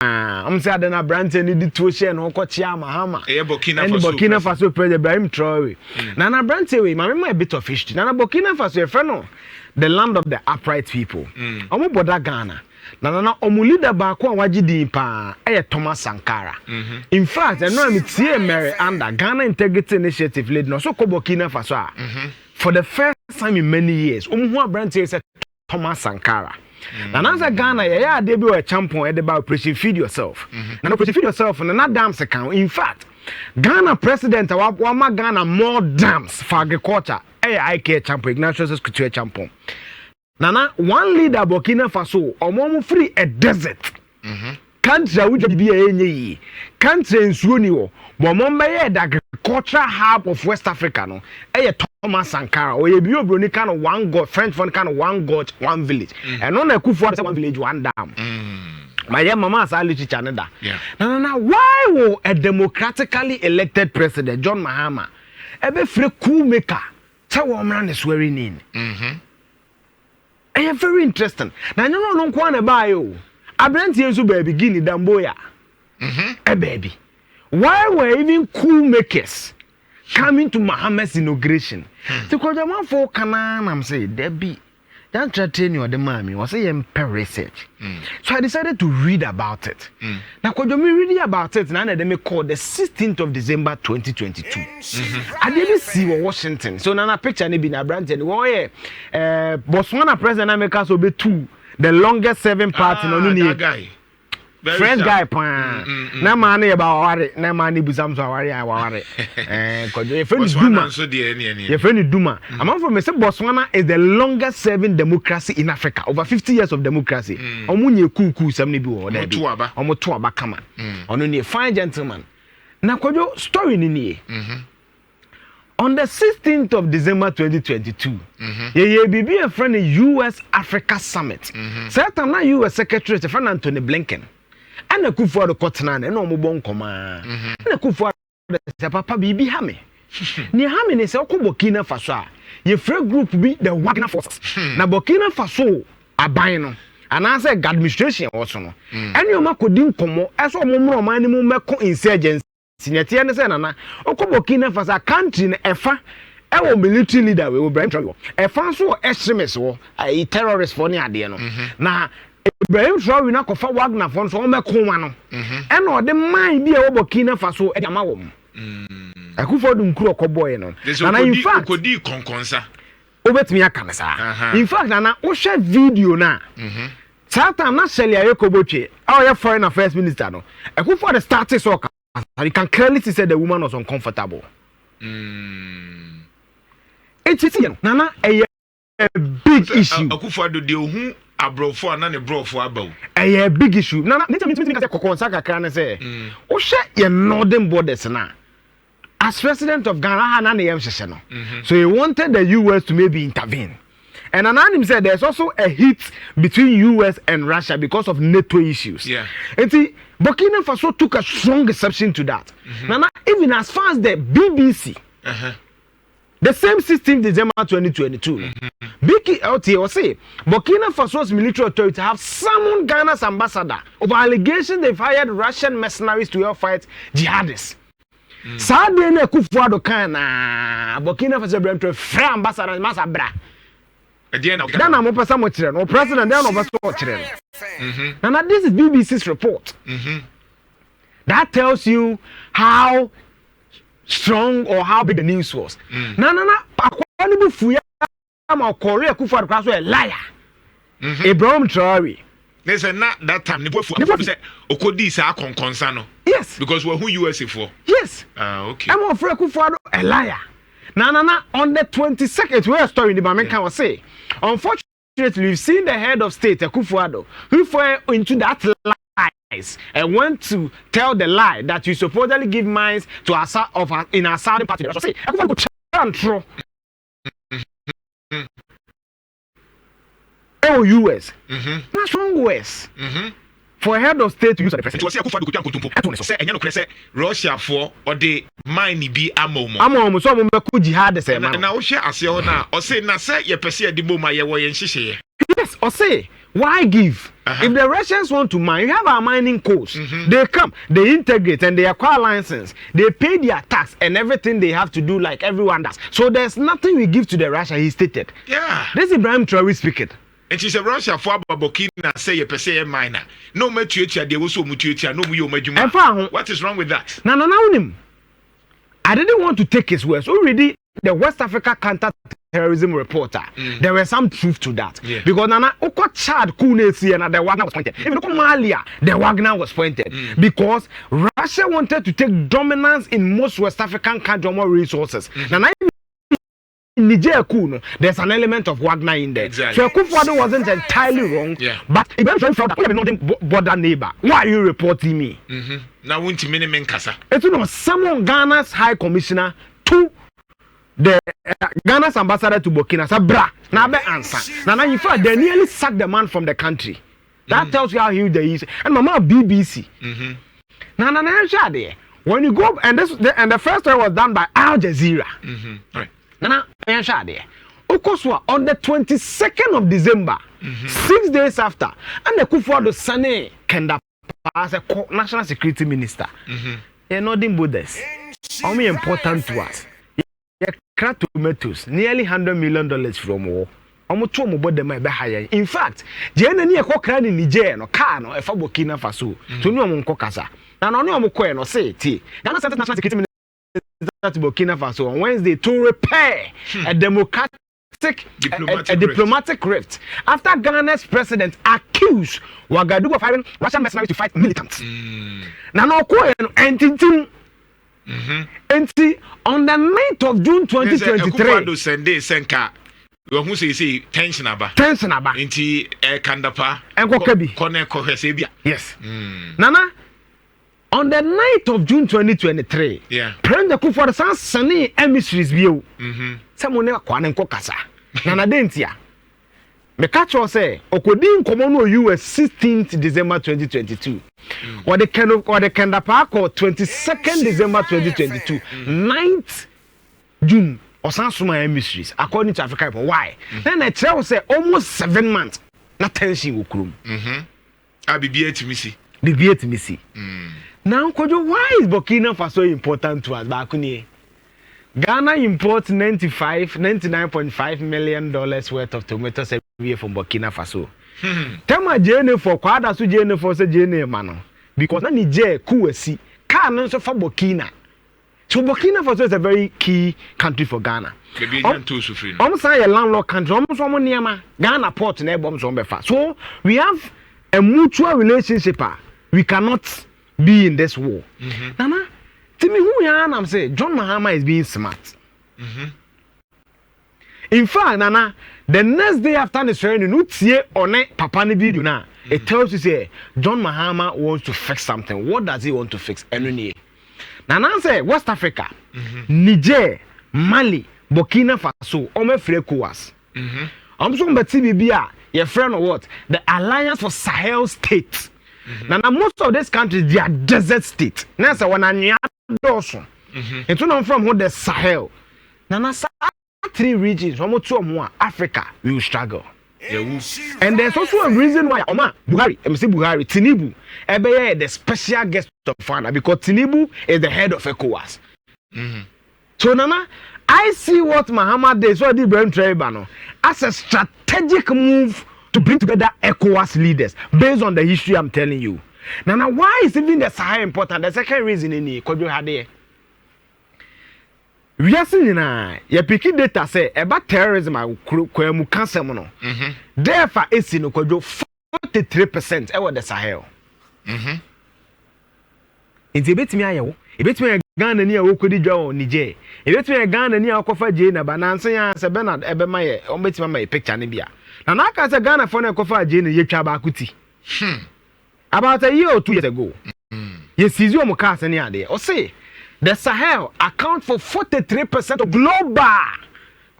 I'm saying that Branton need to share no Kochia Mahama. Burkina Faso President Ibrahim Traore. Nana Branton, my bit of history. Nana Burkina Faso, a friend, the land of the upright people. Omo boda Ghana. Nana omu leader baako wajidi pa Thomas Sankara. In fact, I know I'm Merh under Ghana Integrity Initiative lead no so ko Burkina Faso. For the first time in many years, omu Branton is Thomas Sankara. Nana za Ghana ya dey be a champion e dey ba operation feed yourself. Nana operation feed yourself na dams account. In fact, Ghana president wa ma Ghana more dams for agriculture. IK champion Ignatius Couture champion. Nana one leader Burkina Faso omo free a desert. Country which be enye country nsuo ni wo but mo meye the agricultural hub of West Africa no Thomas Sankara or ye bi obroni kind of one god French one kind of one god one village and no na kufu say one village one dam my mama as ali Canada na why will a democratically elected president John Mahama ebe free coup maker tell woman is swearing in very interesting na no kwa na ba yo Abranti enso baby gini damboya. Baby. Why were even coup makers coming to Mahama's inauguration? Because the man for Canaan, I'm saying, Debbie, don't train you or the mommy was a research. So I decided to read about it. Now, could you reading about it? Now, they may call the 16th of December 2022. I didn't see Washington. So now, picture any bin Abranti. Botswana President America so be two. The longest serving party no that guy. French guy na man about worry na man busam so worry cause your friend Duma your friend Duma among from say Botswana is the longest serving democracy in Africa over 50 years of democracy omunye kuku sam ne bi wo da bi omoto aba kama ono ne fine gentleman na kojo story ni nie on the 16th of December 2022, ye be a friend in US Africa Summit. Certain na US Secretary the friend Anthony Blinken. And a coup for the Cotton and no bon coma. And a coup for the Papa Bibi Hame. Near Hame is a Burkina Faso. Ye free group be the Wagner forces. Na Burkina Faso a bino. And I said administration also no. And you ma couldn't come as a moment minimum insurgency. Sinyati ene se nana Burkina Faso country na efa e wo military leader we Ibrahim Traore efa so extremist wo ai terrorist for ni ade no na Ibrahim Traore na kofa Wagner for so mekoma no e na ode man bi e wo Burkina Faso e ama wo akufo dum kuro koboy no na in fact kodi konkonsa obetumi aka me sa in fact na wo share video na Satan na Shelley Ayekobotwe our foreign affairs minister no akufo the started so you can clearly see that the woman was uncomfortable. It's Nana a big issue. Akufo-Addo de ohu abrofo ana ne brofo abaw. A big issue. Nana me say kokonsa kakra ne say. O hwe your northern borders na. As president of Ghana na yem hwehwe no. So he wanted the US to maybe intervene. And Ananim said there's also a hit between US and Russia because of NATO issues. And see, Burkina Faso took a strong exception to that. Nana, even as far as the BBC, the same 16th December 2022, BKLT will say Burkina Faso's military authority have summoned Ghana's ambassador over allegations they've hired Russian mercenaries to help fight jihadists. Sadly, Akufo-Addo kana Burkina Faso brand free ambassador Masabra. Then I'm a person no president, then over Now this is BBC's report. That tells you how strong or how big the news was. No. Akwanibu fuya ma Korea Akufo-Addo a liar. Ibrahim Traore. Listen, not that time. The boy say Okodi sa konkonsa no. Yes. Because we're who USA for. Yes. Okay. I'm afraid Akufo-Addo a liar. No. On the 22nd, where a story in the Bamenka was say. Unfortunately, we've seen the head of state, Akufo-Addo, who fell into that lies and went to tell the lie that you supposedly give mines to in our southern party. So say, Akufo-Addo control. US. That's wrong US. For a head of state to use the president. Say Russia for or the mine be amo so mo ku jihad say na wo hwe ase ho na o say na say ye pese adi boma ye wo ye nhihye. Yes, o say Why give? If the Russians want to mine, you have our mining codes. They come, they integrate, and they acquire license. They pay their tax and everything they have to do like everyone does. So there's nothing we give to the Russia, he stated. Yeah. This is Ibrahim Traore speaking. And she said, Russia for Burkina say a per se minor. No mutuature, they also mutuature, no you majuma. What is wrong with that? No. I didn't want to take his words. Already, the West Africa counter-terrorism reporter, there was some truth to that. Yeah. Because Nana, Oko Chad, Kunesi, and the Wagner was pointed. Even Malia, the Wagner was pointed. Because Russia wanted to take dominance in most West African countries, more resources. Nana, in Niger, there's an element of Wagner in there. Exactly. So Akufo-Addo wasn't entirely wrong. Yeah. But eventually felt that we have nothing border neighbor. Why are you reporting me? Now, won't you mean Kasa? It's someone Ghana's High Commissioner to the Ghana's ambassador to Burkina Faso. Bra, now be answer. Now in fact they nearly sacked the man from the country. That tells you how huge they is. And Mama BBC. Now, when you go and the first one was done by Al Jazeera. Right. Now, Okoswa on the 22nd of December, 6 days after, and the Akufo-Addo Sane Kenda as a national security minister. They're nothing but this. Only important to us. Crack tomatoes, nearly $100 million from war. Almost two more them by higher. In fact, Jane and Yako in Niger, no car, no, a Burkina Faso, to no one cocasa. Now, no one no say, T. Ghana National Security Minister to Burkina Faso on Wednesday to repair a diplomatic rift after Ghana's president accused Ouagadougou of hiring Russian mercenaries to fight militants. Now, no, on the 9th of June 2023, who say tension about inti kandapa yes. Nana, on the 9th of June 2023, President Akufo-Addo sent emissaries view. Someone never kwana nkokasa. Nana dentia. Me catch you say Okodin komono US 16th December 2022. Or the Kandapa 22nd December 2022. 9th June or Sansuma emissaries according to Africa. Why? Then I tell say almost 7 months. Not tension ukrum. I be to missy. Now, why is Burkina Faso important to us? Bakuni? Ghana imports $99.5 million worth of tomatoes every year from Burkina Faso. Tell my journey for Kwada to journey for the journey, man. Because Niger, Kuwesi, can't answer for Burkina. So Burkina Faso is a very key country for Ghana. Almost a landlocked country, almost one near Ghana port and air bombs on Befa. So we have a mutual relationship. We cannot be in this war. Nana, tell me who you are. I'm saying John Mahama is being smart. In fact, Nana, the next day after the ceremony, on a papa ni video na, it tells you say John Mahama wants to fix something. What does he want to fix? Nana say West Africa, Niger, Mali, Burkina Faso, Ome Frekuas. I'm so mbeti your friend or what? The Alliance for Sahel States. Now, most of these countries, they are desert states. Now, so when I also, it's not from what the Sahel. Now, 3 regions, almost 2 or more, Africa, we will struggle. And there's also a reason why Buhari, Tinubu, the special guest of Fana, because Tinubu is the head of ECOWAS. So, Nana, I see what Mahama did, so did Ibrahim Traore as a strategic move to bring together ECOWAS leaders based on the history I'm telling you. Now, why is even the Sahel important? The second reason in it, could you have there? We are seeing now, your picking data say about terrorism, Kwemu cancer mono. Therefore, it's in 43% over the Sahel. It's a bit me, a bit me a Ghana near Okudi Joe, Niger. A bit me a Ghana near Kofa Jane, Banansa, Sabana, Ebemaya, Ombetsma, my picture, Nibia. And I can't say Ghana for a Kofa Jane, Yachabakuti. About a year or 2 years ago. Yes, is your Mokas any idea. Or say, the Sahel account for 43% of global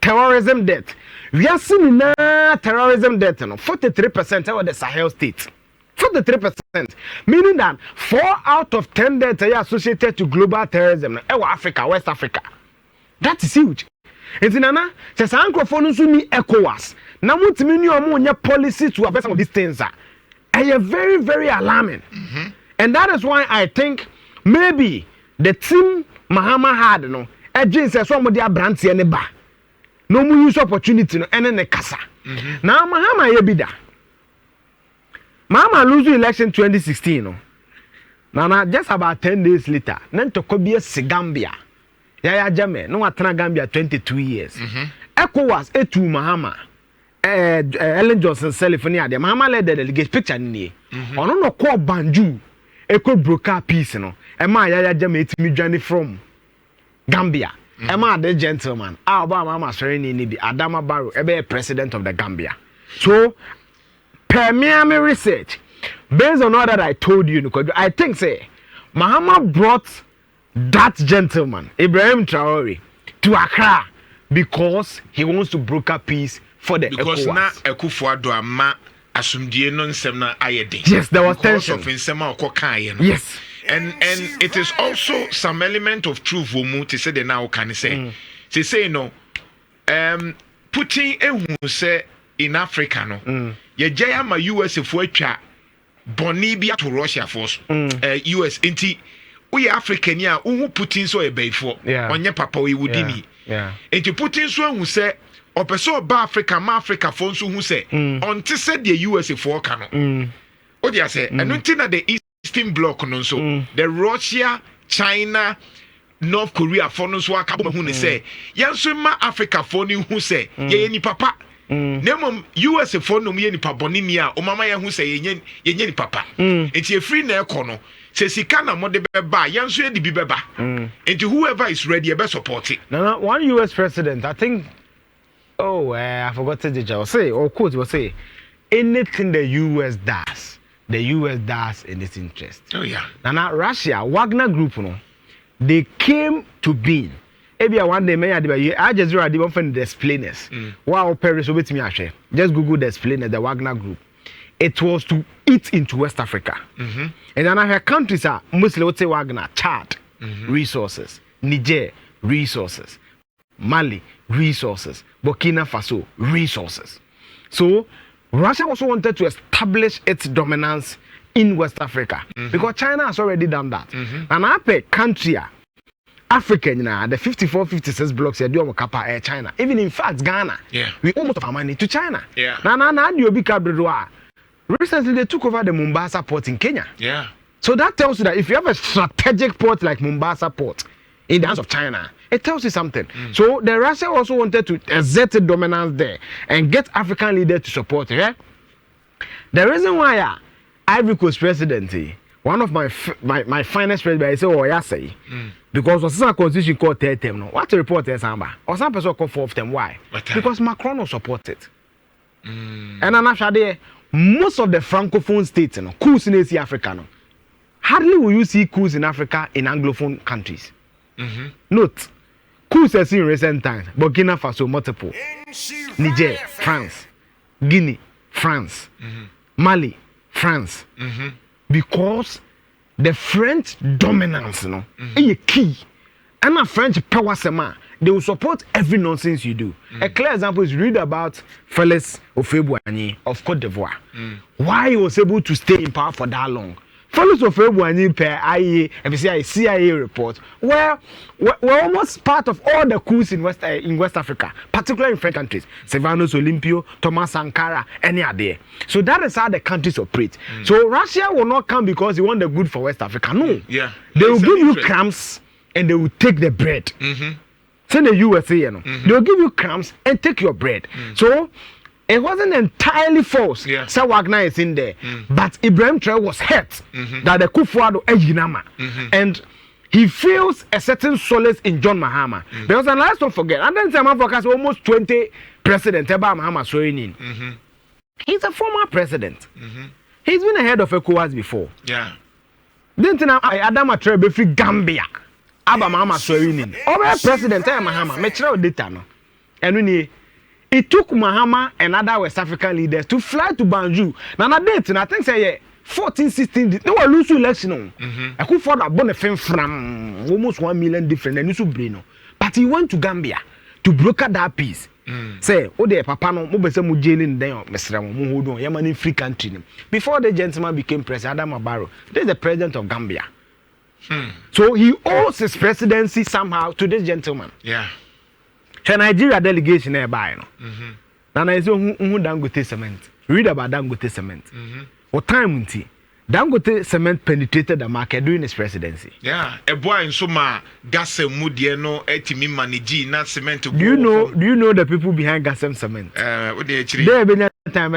terrorism death. We are seeing terrorism death, 43% over the Sahel states. 43%, meaning that 4 out of 10 deaths are associated to global terrorism. Africa, West Africa. That is huge. It's in Nana, says Uncle Fonusuni ECOWAS. Now what mean you policy to address some of these things are very, very alarming. And that is why I think maybe the team Mahama had no agent says somebody a brand here neba. No more use opportunity no and then kasa. Now Mahama yebida. Mahama lose the election 2016 no. Now just about 10 days later, then to Kobia Gambia. Yaya Jame, no atana Gambia 22 years. ECOWAS etu Mahama. Ellen Johnson California, the Mahama led the delegate picture ni. Ono no call Banju. Eko broker peace no. Ema Yaya Jame eti mi journey from Gambia. Ema the gentleman. Mama sorry ni bi Adama Barrow ebe president of the Gambia. So per me research, based on all that I told you, I think say Mahama brought that gentleman Ibrahim Traore to Accra because he wants to broker peace for the because ECOWAS. Na Akufo-Addo ama asumdie no nsem na ayede. Yes, there was tension. Of nsema okokan no. Yes. And it is also some element of truth womu to say the now can say. Say no putting ehun say in Africa no. Ye jaya ma US fo atwa boni bia to Russia force. US enti we African ya who Putin so e beifo. Onye papa we wudini. Yeah. Enti Putin so ehun say opeso ba Africa ma Africa fo so hu say until say the US fo ka no. O dia say enu na the Eastern Bloc no so the Russia, China, North Korea for no so akabo hu ne say yenso ma Africa for ni hu say ye ni papa nemom US for no ye ni paboni ni a o mama ye hu say ye ni papa enti e free na ekono say sika na mo de beba yenso ye di bi beba enti whoever is ready e be support it. No, one US president, I think I forgot to say or quote was say anything the US does in its interest. Oh yeah. Now Russia, Wagner Group, no, they came to being. Maybe one day, I just read the one the explainers. Wow, Paris with me, just Google the explainers, the Wagner Group. It was to eat into West Africa. And then I have countries are mostly would say Wagner, Chad, resources, Niger, resources, Mali, resources, Burkina Faso, resources. So Russia also wanted to establish its dominance in West Africa because China has already done that. And I pay country, Africa, the 54, 56 blocks here do Kappa China. Even in fact, Ghana, we almost have our money to China. Recently, they took over the Mombasa port in Kenya. So that tells you that if you have a strategic port like Mombasa port in the hands of China, it tells you something. So the Russia also wanted to exert a dominance there and get African leaders to support it. The reason why Ivory Coast president, one of my finest presidents, I say, I say, because was a constitution called third term. No, what to report there, Samba? Or some person called fourth term. Why? Because Macron was supported. And then after there, most of the francophone states, coups in East Africa, hardly will you see coups in Africa in anglophone countries. Note, coups are seen in recent times. Burkina Faso multiple, Niger, France, Guinea, France, Mali, France, because the French dominance, is key, and a French power sema. They will support every nonsense you do. A clear example is read about Félix Houphouët-Boigny of Côte d'Ivoire. Why he was able to stay in power for that long. Félix Houphouët-Boigny per CIA report were almost part of all the coups in West Africa, particularly in French countries. Sylvanus Olympio, Thomas Sankara, any other. So that is how the countries operate. So Russia will not come because they want the good for West Africa. No. Yeah. They will give you crumbs and they will take the bread. Send the USA, they will give you crumbs and take your bread. So it wasn't entirely false. So Wagner is in there, but Ibrahim Traore was hurt that the Akufo-Addo Ejinama, and he feels a certain solace in John Mahama. Because and let's not forget, and then some forecast almost 20 presidents about Mahama showing in. He's a former president. He's been ahead of ECOWAS before. Then Adama Traore free Gambia. Aba Mahama Swearing. Over President Mahama, Metro data no. And when it took Mahama and other West African leaders to fly to Banjul. Now na date, I think say 14, 16. No one lose election. I could afford a bonefin from almost 1 million different and you brain. But he went to Gambia to broker that peace. Say, oh, the papa no, mo bese mo jailing then, Mr. Mo hold on, Yaman in free country. Before the gentleman became president, Adam Barrow, this is the president of Gambia. So he owes his presidency somehow to this gentleman. Yeah. The Nigeria delegation nearby, no. Now I say who Dangote cement. Read about Dangote cement. What time unti Dangote cement penetrated the market during his presidency. Yeah, a boy in Soma gas and mudie no etimi manage na cement. Do you know the people behind gas and cement? There been a time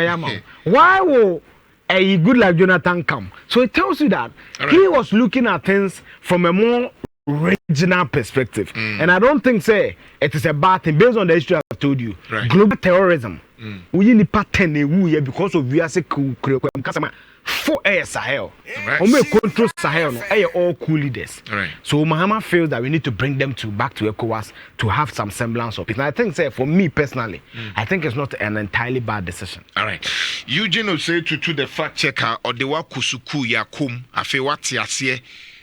why will a good like Jonathan come? So it tells you that he was looking at things from a more regional perspective. And I don't think say it is a bad thing based on the history I've told you. Global terrorism. We need pattern because of we are 4 years Sahel. We control Sahel no all cool leaders. So Mahama feels that we need to bring them back to ECOWAS to have some semblance of it. And I think say for me personally, I think it's not an entirely bad decision. All right. Eugene will say to the fact checker or the wakusuku yakum afe wati asiye